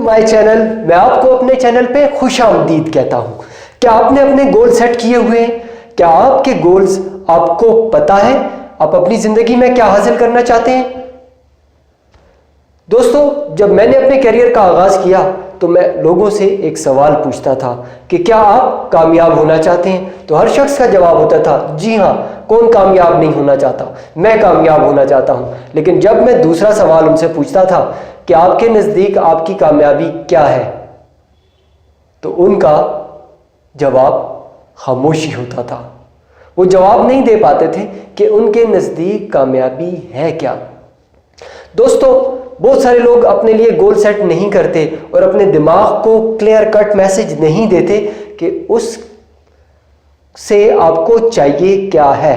My channel. मैं आपको अपने चैनल पे खुश आमदीद कहता हूँ। क्या आपने अपने गोल सेट किए हुए हैं? क्या आपके गोल्स आपको पता है आप अपनी जिंदगी में क्या हासिल करना चाहते हैं? दोस्तों, जब मैंने अपने करियर का आगाज किया तो मैं लोगों से एक सवाल पूछता था कि क्या आप कामयाब होना चाहते हैं? तो हर शख्स का जवाब होता था जी हाँ, कौन कामयाब नहीं होना चाहता, मैं कामयाब होना चाहता हूं। लेकिन जब मैं दूसरा सवाल उनसे पूछता था कि आपके नजदीक आपकी कामयाबी क्या है, तो उनका जवाब खामोशी होता था। वो जवाब नहीं दे पाते थे कि उनके नजदीक कामयाबी है क्या। दोस्तों, बहुत सारे लोग अपने लिए गोल सेट नहीं करते और अपने दिमाग को क्लियर कट मैसेज नहीं देते कि उस से आपको चाहिए क्या है।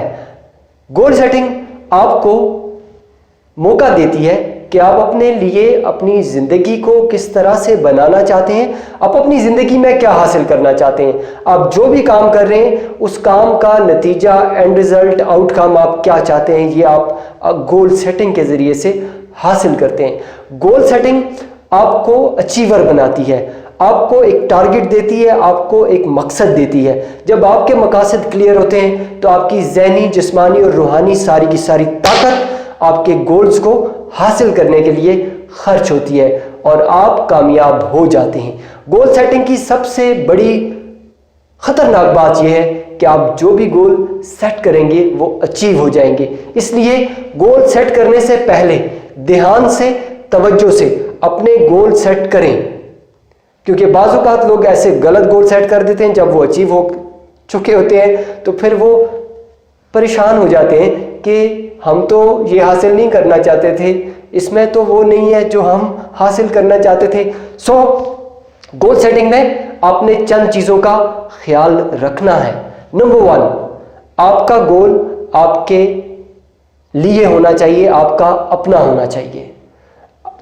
गोल सेटिंग आपको मौका देती है कि आप अपने लिए अपनी जिंदगी को किस तरह से बनाना चाहते हैं, आप अपनी जिंदगी में क्या हासिल करना चाहते हैं। आप जो भी काम कर रहे हैं उस काम का नतीजा, एंड रिजल्ट, आउटकम आप क्या चाहते हैं, ये आप गोल सेटिंग के जरिए से हासिल करते हैं। गोल सेटिंग आपको अचीवर बनाती है, आपको एक टारगेट देती है, आपको एक मकसद देती है। जब आपके मकासद क्लियर होते हैं तो आपकी ज़हनी, जिस्मानी और रूहानी सारी की सारी ताकत आपके गोल्स को हासिल करने के लिए खर्च होती है और आप कामयाब हो जाते हैं। गोल सेटिंग की सबसे बड़ी खतरनाक बात यह है कि आप जो भी गोल सेट करेंगे वो अचीव हो जाएंगे। इसलिए गोल सेट करने से पहले ध्यान से, तवज्जो से अपने गोल सेट करें, क्योंकि बाज़ औक़ात लोग ऐसे गलत गोल सेट कर देते हैं, जब वो अचीव हो चुके होते हैं तो फिर वो परेशान हो जाते हैं कि हम तो ये हासिल नहीं करना चाहते थे, इसमें तो वो नहीं है जो हम हासिल करना चाहते थे। गोल सेटिंग में आपने चंद चीज़ों का ख्याल रखना है। नंबर 1, आपका गोल आपके लिए होना चाहिए, आपका अपना होना चाहिए।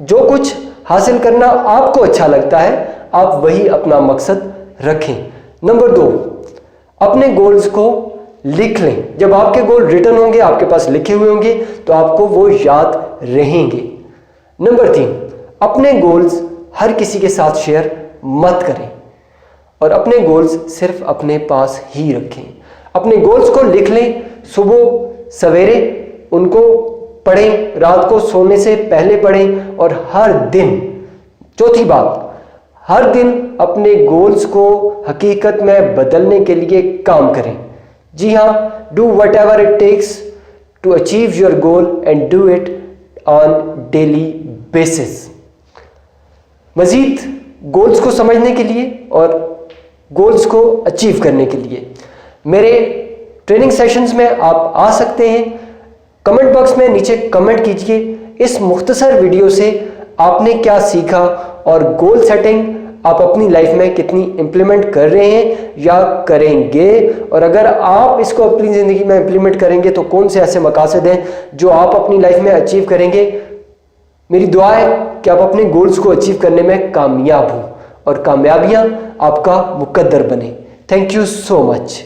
जो कुछ हासिल करना आपको अच्छा लगता है आप वही अपना मकसद रखें। नंबर 2, अपने गोल्स को लिख लें। जब आपके गोल रिटन होंगे, आपके पास लिखे हुए होंगे, तो आपको वो याद रहेंगे। नंबर 3, अपने गोल्स हर किसी के साथ शेयर मत करें और अपने गोल्स सिर्फ अपने पास ही रखें। अपने गोल्स को लिख लें, सुबह सवेरे उनको पढ़ें, रात को सोने से पहले पढ़ें और हर दिन, चौथी बात, हर दिन अपने गोल्स को हकीकत में बदलने के लिए काम करें। जी हाँ, do whatever it takes to achieve your goal and do it on daily basis. मजीद गोल्स को समझने के लिए और गोल्स को अचीव करने के लिए मेरे ट्रेनिंग सेशंस में आप आ सकते हैं। कमेंट बॉक्स में नीचे कमेंट कीजिए इस मुख्तसर वीडियो से आपने क्या सीखा और गोल सेटिंग आप अपनी लाइफ में कितनी इंप्लीमेंट कर रहे हैं या करेंगे, और अगर आप इसको अपनी ज़िंदगी में इंप्लीमेंट करेंगे तो कौन से ऐसे मकासद हैं जो आप अपनी लाइफ में अचीव करेंगे। मेरी दुआ है कि आप अपने गोल्स को अचीव करने में कामयाब हों और कामयाबियां आपका मुकद्दर बने। Thank you so much.